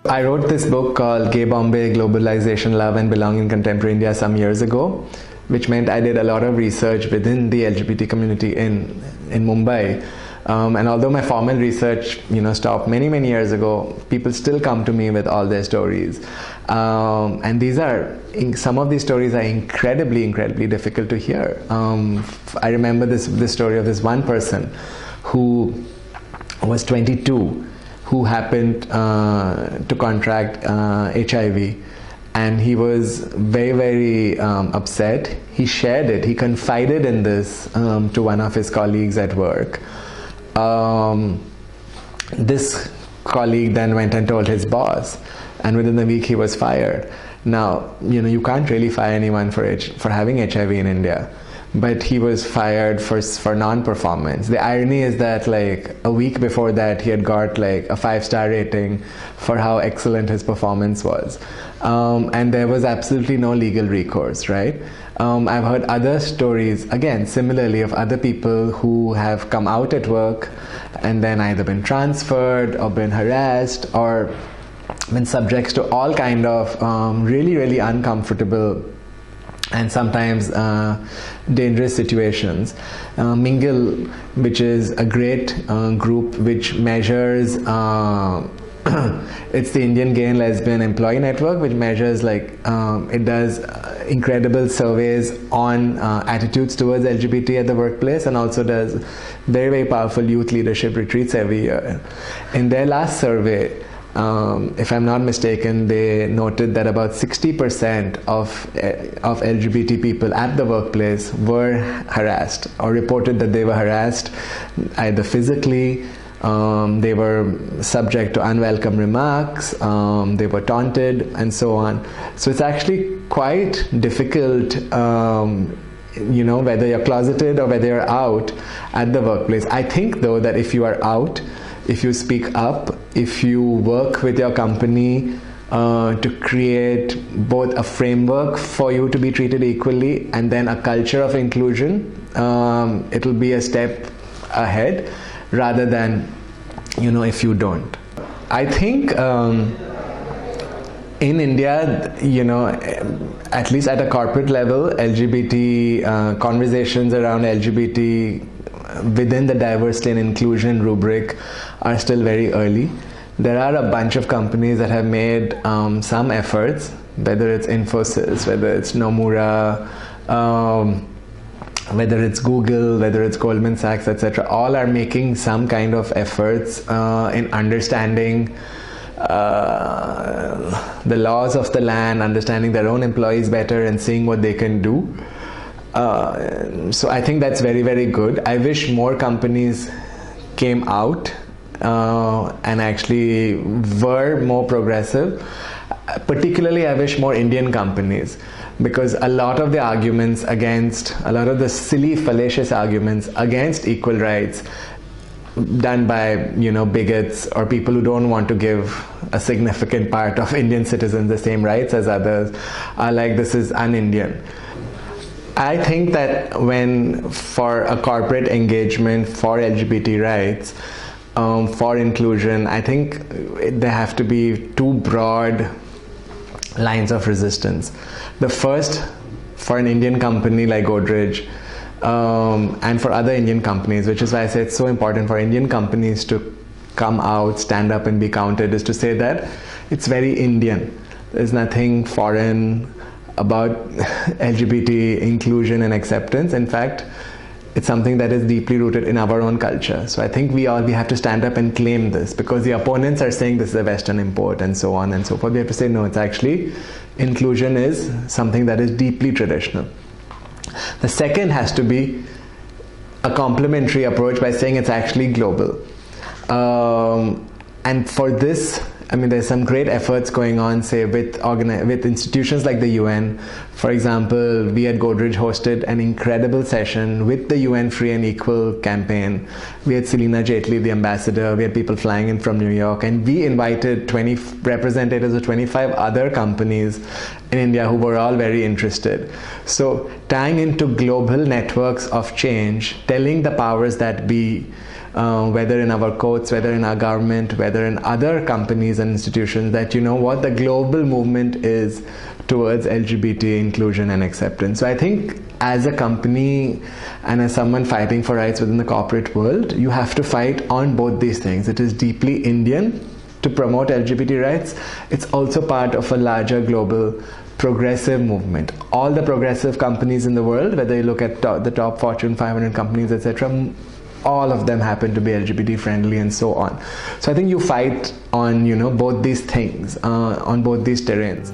I wrote this book called Gay Bombay, Globalization, Love and Belonging in Contemporary India some years ago, which meant I did a lot of research within the LGBT community in Mumbai. And although my formal research, stopped many years ago, people still come to me with all their stories. And some of these stories are incredibly difficult to hear. I remember this story of this one person who was 22, who happened to contract HIV. And he was very upset. He shared it, he confided in this to one of his colleagues at work. This colleague then went and told his boss, and within a week he was fired. Now, you can't really fire anyone for having HIV in India, but he was fired for non-performance. The irony is that a week before that he had got a 5-star rating for how excellent his performance was. And there was absolutely no legal recourse, right? I've heard other stories, again, similarly, of other people who have come out at work and then either been transferred or been harassed or been subject to all kind of really uncomfortable and sometimes dangerous situations. Mingle, which is a great group which measures it's the Indian Gay and Lesbian Employee Network, which measures it does incredible surveys on attitudes towards LGBT at the workplace, and also does very powerful youth leadership retreats every year. In their last survey, if I'm not mistaken, they noted that about 60% of LGBT people at the workplace were harassed, or reported that they were harassed either physically. They were subject to unwelcome remarks, they were taunted, and so on. So it's actually quite difficult, whether you're closeted or whether you're out at the workplace. I think, though, that if you are out, if you speak up, if you work with your company to create both a framework for you to be treated equally and then a culture of inclusion, it'll be a step ahead, rather than if you don't. I think in India, at least at a corporate level, LGBT conversations around LGBT within the diversity and inclusion rubric are still very early. There are a bunch of companies that have made some efforts, whether it's Infosys, whether it's Nomura, whether it's Google, whether it's Goldman Sachs, etc. All are making some kind of efforts in understanding the laws of the land, understanding their own employees better, and seeing what they can do. So I think that's very good. I wish more companies came out and actually were more progressive. Particularly, I wish more Indian companies, because a lot of the arguments against, a lot of the silly, fallacious arguments against equal rights done by, bigots or people who don't want to give a significant part of Indian citizens the same rights as others are this is un-Indian. I think that for a corporate engagement for LGBT rights, for inclusion, I think there have to be two broad lines of resistance. The first, for an Indian company like Godrej, and for other Indian companies, which is why I say it's so important for Indian companies to come out, stand up and be counted, is to say that it's very Indian. There's nothing foreign about LGBT inclusion and acceptance. In fact, it's something that is deeply rooted in our own culture. So I think we have to stand up and claim this, because the opponents are saying this is a Western import and so on and so forth. We have to say, no, it's actually, inclusion is something that is deeply traditional. The second has to be a complementary approach by saying it's actually global. And for this, there's some great efforts going on, say, with institutions like the UN. For example, we at Godrej hosted an incredible session with the UN Free and Equal campaign. We had Selina Jaitley, the ambassador. We had people flying in from New York, and we invited 20 representatives of 25 other companies in India who were all very interested. So tying into global networks of change, telling the powers that be, whether in our courts, whether in our government, whether in other companies and institutions, that you know what, the global movement is towards LGBT inclusion and acceptance. So I think as a company and as someone fighting for rights within the corporate world, you have to fight on both these things. It is deeply Indian to promote LGBT rights. It's also part of a larger global progressive movement. All the progressive companies in the world, whether you look at the top Fortune 500 companies, etc., all of them happen to be LGBT friendly and so on. So I think you fight on, you know, both these things, on both these terrains.